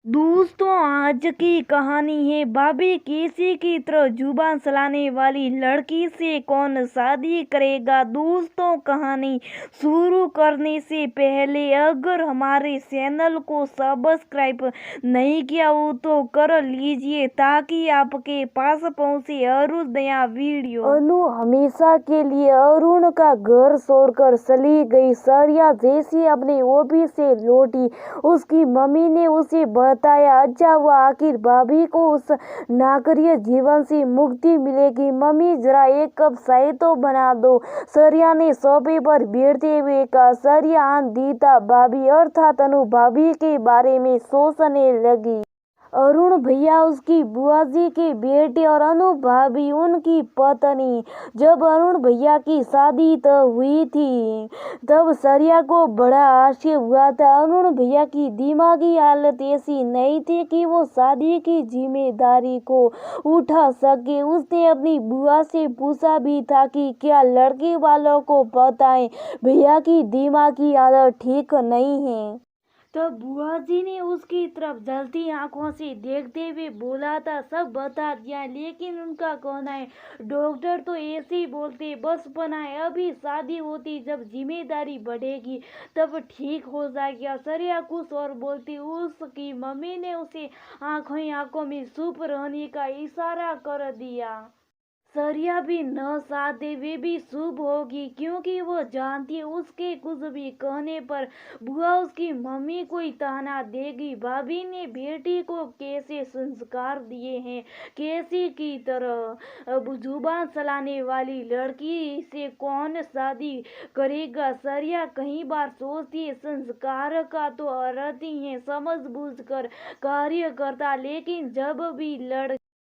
दोस्तों, आज की कहानी है भाभी किसी की तरह जुबान चलाने वाली लड़की से कौन शादी करेगा। दोस्तों, कहानी शुरू करने से पहले अगर हमारे चैनल को सब्सक्राइब नहीं किया हो तो कर लीजिए ताकि आपके पास पहुंचे अरुण नया वीडियो। अनु हमेशा के लिए अरुण का घर छोड़कर चली गई। सरिया जैसी अपने ऑफिस से लौटी, उसकी मम्मी ने उसे बताया, अच्छा हुआ आखिर भाभी को उस नागरिक जीवन से मुक्ति मिलेगी। मम्मी, जरा एक कप चाय तो बना दो। सरिया ने सोफे पर बैठते हुए कहा। सरिया आंधी था भाभी अर्थात अनु भाभी के बारे में सोचने लगी। अरुण भैया उसकी बुआ जी के बेटे और अनु भाभी उनकी पत्नी। जब अरुण भैया की शादी तब हुई थी तब सरिया को बड़ा आश्चर्य हुआ था। अरुण भैया की दिमागी हालत ऐसी नहीं थी कि वो शादी की जिम्मेदारी को उठा सके। उसने अपनी बुआ से पूछा भी था कि क्या लड़की वालों को पता है भैया की दिमागी हालत ठीक नहीं है। तब बुआ जी ने उसकी तरफ जलती आंखों से देखते हुए बोला था, सब बता दिया, लेकिन उनका कहना है डॉक्टर तो ऐसे ही बोलते बस बनाए, अभी शादी होती जब जिम्मेदारी बढ़ेगी तब ठीक हो जाएगा। सरिया कुछ और बोलती, उसकी मम्मी ने उसे आंखों में चुप रहने का इशारा कर दिया। सरिया भी न चाहते वे भी शुभ होगी क्योंकि वो जानती है उसके कुछ भी कहने पर बुआ उसकी मम्मी को ही ताना देगी। भाभी ने बेटी को कैसे संस्कार दिए हैं, कैसी की तरह। अब जुबान चलाने वाली लड़की से कौन शादी करेगा। सरिया कई बार सोचती है संस्कार का तो अर्थ ही है समझ बूझ कर कार्य करता, लेकिन जब भी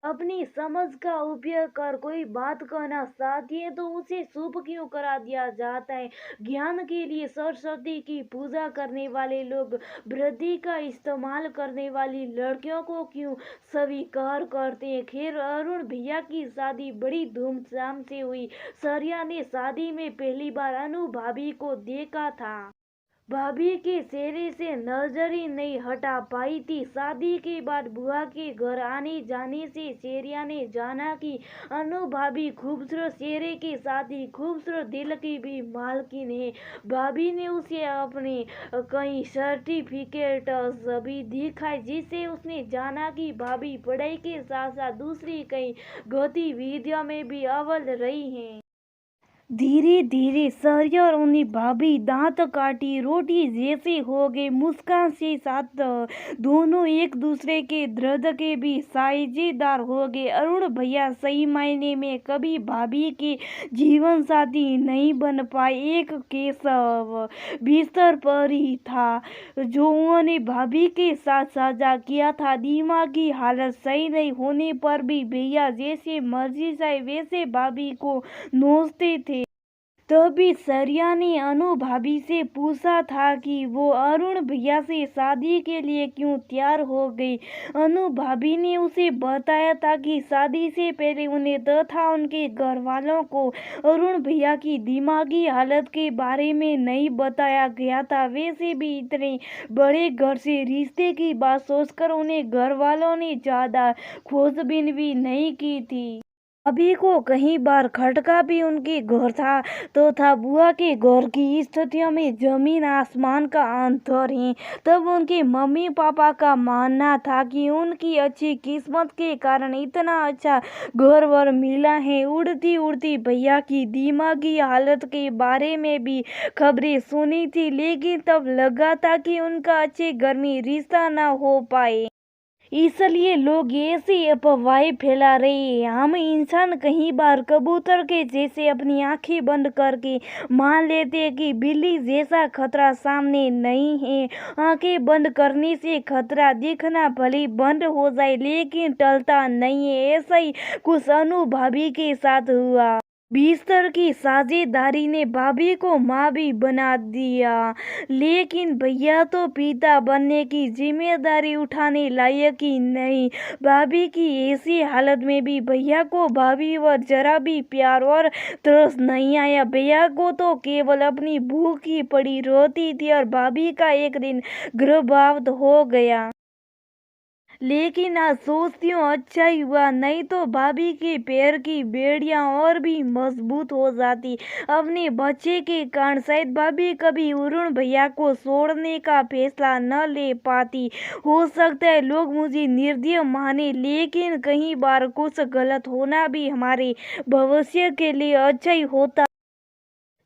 अपनी समझ का उपयोग कर कोई बात कहना चाहती है तो उसे चुप क्यों करा दिया जाता है। ज्ञान के लिए सरस्वती की पूजा करने वाले लोग वृद्धि का इस्तेमाल करने वाली लड़कियों को क्यों स्वीकार करते हैं। खैर, अरुण भैया की शादी बड़ी धूमधाम से हुई। सरिया ने शादी में पहली बार अनु भाभी को देखा था। भाभी के चेहरे से नजर ही नहीं हटा पाई थी। शादी के बाद बुआ के घर आने जाने से सरिया ने जाना कि अनु भाभी खूबसूरत चेहरे के साथ ही खूबसूरत दिल की भी मालकिन है। भाभी ने उसे अपने कई सर्टिफिकेट भी दिखाए जिससे उसने जाना कि भाभी पढ़ाई के साथ साथ दूसरी कई गतिविधियों में भी अव्वल रही हैं। धीरे धीरे सरिया और उन्हें भाभी दांत काटी रोटी जैसे हो गए। मुस्कान से साथ दोनों एक दूसरे के दर्द के भी साझेदार हो गए। अरुण भैया सही मायने में कभी भाभी के जीवन साथी नहीं बन पाए। एक केशव बिस्तर पर ही था जो उन्होंने भाभी के साथ साझा किया था। दिमागी हालत सही नहीं होने पर भी भैया जैसे मर्जी चाहे वैसे भाभी को नोचते थे। तभी सरिया ने अनु भाभी से पूछा था कि वो अरुण भैया से शादी के लिए क्यों तैयार हो गई। अनु भाभी ने उसे बताया था कि शादी से पहले उन्हें तथा उनके घर वालों को अरुण भैया की दिमागी हालत के बारे में नहीं बताया गया था। वैसे भी इतने बड़े घर से रिश्ते की बात सोचकर उन्हें घर वालों ने ज्यादा खोजबीन भी नहीं की थी। अभी को कई बार खटका भी उनके घर था तो था। बुआ के घर की स्थितियों में जमीन आसमान का अंतर है। तब उनके मम्मी पापा का मानना था कि उनकी अच्छी किस्मत के कारण इतना अच्छा घर वर मिला है। उड़ती उड़ती भैया की दिमागी हालत के बारे में भी खबरें सुनी थी, लेकिन तब लगा था कि उनका अच्छे घर में रिश्ता ना हो पाए, इसलिए लोग ऐसी अफवाहें फैला रहे हैं। हम इंसान कई बार कबूतर के जैसे अपनी आंखें बंद करके मान लेते हैं कि बिल्ली जैसा खतरा सामने नहीं है। आंखें बंद करने से खतरा दिखना भले बंद हो जाए लेकिन टलता नहीं है। ऐसा ही कुछ अनु भाभी के साथ हुआ। बिस्तर की साझेदारी ने भाभी को माँ भी बना दिया, लेकिन भैया तो पिता बनने की जिम्मेदारी उठाने लायक ही नहीं। भाभी की ऐसी हालत में भी भैया को भाभी पर जरा भी प्यार और तरस नहीं आया। भैया को तो केवल अपनी भूख ही पड़ी रहती थी और भाभी का एक दिन गर्भपात हो गया। लेकिन आज सोचती हूँ अच्छा ही हुआ, नहीं तो भाभी के पैर की बेड़ियां और भी मजबूत हो जाती। अपने बच्चे के कारण शायद भाभी कभी अरुण भैया को छोड़ने का फैसला न ले पाती। हो सकता है लोग मुझे निर्दयी माने, लेकिन कई बार कुछ गलत होना भी हमारे भविष्य के लिए अच्छा ही होता।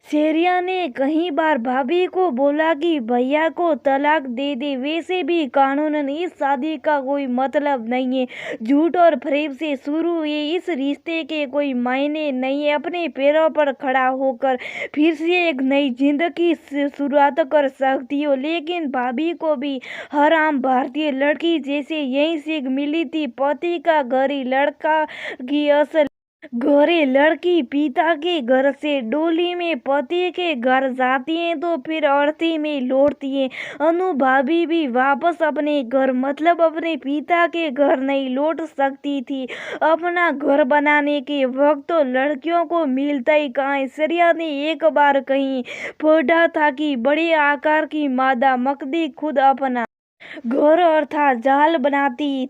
शेरिया ने कई बार भाभी को बोला कि भैया को तलाक दे दे, वैसे भी कानूनन इस शादी का कोई मतलब नहीं है। झूठ और फरेब से शुरू हुए इस रिश्ते के कोई मायने नहीं है। अपने पैरों पर खड़ा होकर फिर से एक नई जिंदगी से शुरुआत कर सकती हो। लेकिन भाभी को भी हर आम भारतीय लड़की जैसे यही सीख मिली थी, पति का घर ही लड़का की असल गोरे लड़की पिता के घर से डोली में पति के घर जाती है तो फिर अर्थी में लौटती है। अनु भाभी भी वापस अपने घर मतलब अपने पिता के घर नहीं लौट सकती थी। अपना घर बनाने के वक्त तो लड़कियों को मिलता ही कहाँ। ऐश्वर्या ने एक बार कहीं पढ़ा था कि बड़े आकार की मादा मकदी खुद अपना घर अर्थात जाल बनाती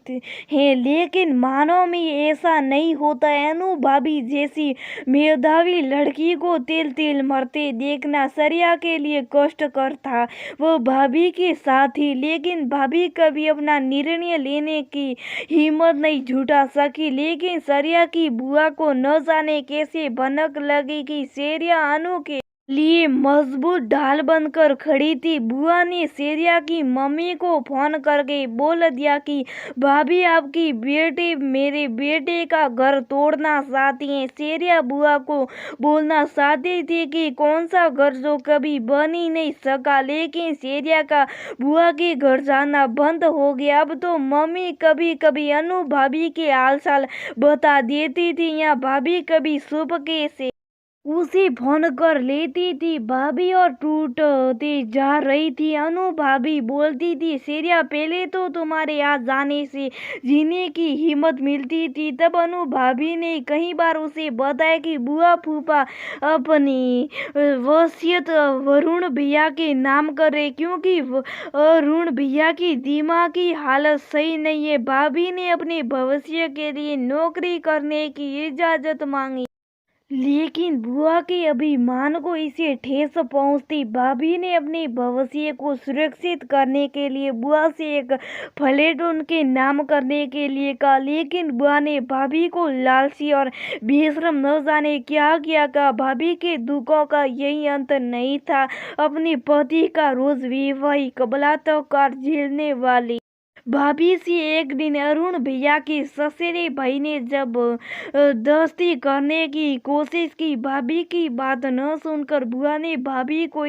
है, लेकिन मानव में ऐसा नहीं होता है। अनु भाभी जैसी मेधावी लड़की को तिल तिल मरते देखना श्रेया के लिए कष्टकर था। वो भाभी के साथ थी, लेकिन भाभी कभी अपना निर्णय लेने की हिम्मत नहीं जुटा सकी। लेकिन श्रेया की बुआ को न जाने कैसे भनक लगी कि श्रेया अनु के लिए मजबूत ढाल बनकर खड़ी थी। बुआ ने श्रेया की मम्मी को फोन करके बोल दिया कि भाभी आपकी बेटी मेरे बेटे का घर तोड़ना चाहती हैं। श्रेया बुआ को बोलना चाहती थी कि कौन सा घर जो कभी बन ही नहीं सका, लेकिन श्रेया का बुआ के घर जाना बंद हो गया। अब तो मम्मी कभी कभी अनु भाभी के हाल चाल बता देती थी या भाभी कभी चुपके से उसे फोन कर लेती थी। भाभी और टूटती जा रही थी। अनु भाभी बोलती थी, श्रेया पहले तो तुम्हारे यहाँ जाने से जीने की हिम्मत मिलती थी। तब अनु भाभी ने कई बार उसे बताया कि बुआ फूफा अपनी वसीयत वरुण भैया के नाम करे, क्योंकि वरुण भैया की दिमाग की हालत सही नहीं है। भाभी ने अपने भविष्य के लिए नौकरी करने की इजाजत मांगी, लेकिन बुआ के अभिमान को इसे ठेस पहुंचती। भाभी ने अपने भविष्य को सुरक्षित करने के लिए बुआ से एक फ्लैट उनके नाम करने के लिए कहा, लेकिन बुआ ने भाभी को लालची और बेशरम न जाने क्या किया कहा। भाभी के दुखों का यही अंत नहीं था। अपने पति का रोज वैवाहिक बलात्कार झेलने वाली भाभी से एक दिन अरुण भैया के ससुरे भाई ने जब दोस्ती करने की कोशिश की। भाभी की बात न सुनकर बुआ ने भाभी को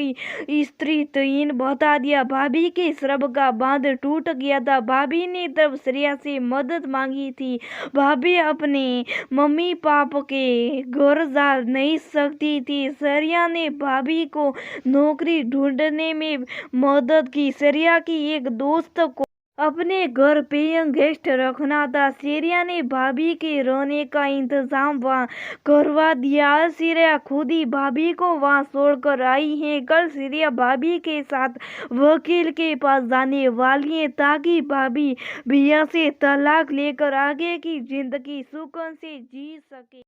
स्त्रीहीन बता दिया। भाभी के श्रम का बांध टूट गया था। भाभी ने तब श्रेया से मदद मांगी थी। भाभी अपने मम्मी पापा के घर जा नहीं सकती थी। श्रेया ने भाभी को नौकरी ढूंढने में मदद की। श्रेया की एक दोस्त को अपने घर पेइंग गेस्ट रखना था। श्रेया ने भाभी के रहने का इंतजाम वहाँ करवा दिया। श्रेया खुद ही भाभी को वहाँ छोड़कर आई है। कल श्रेया भाभी के साथ वकील के पास जाने वाली है ताकि भाभी भैया से तलाक लेकर आगे की जिंदगी सुकून से जी सके।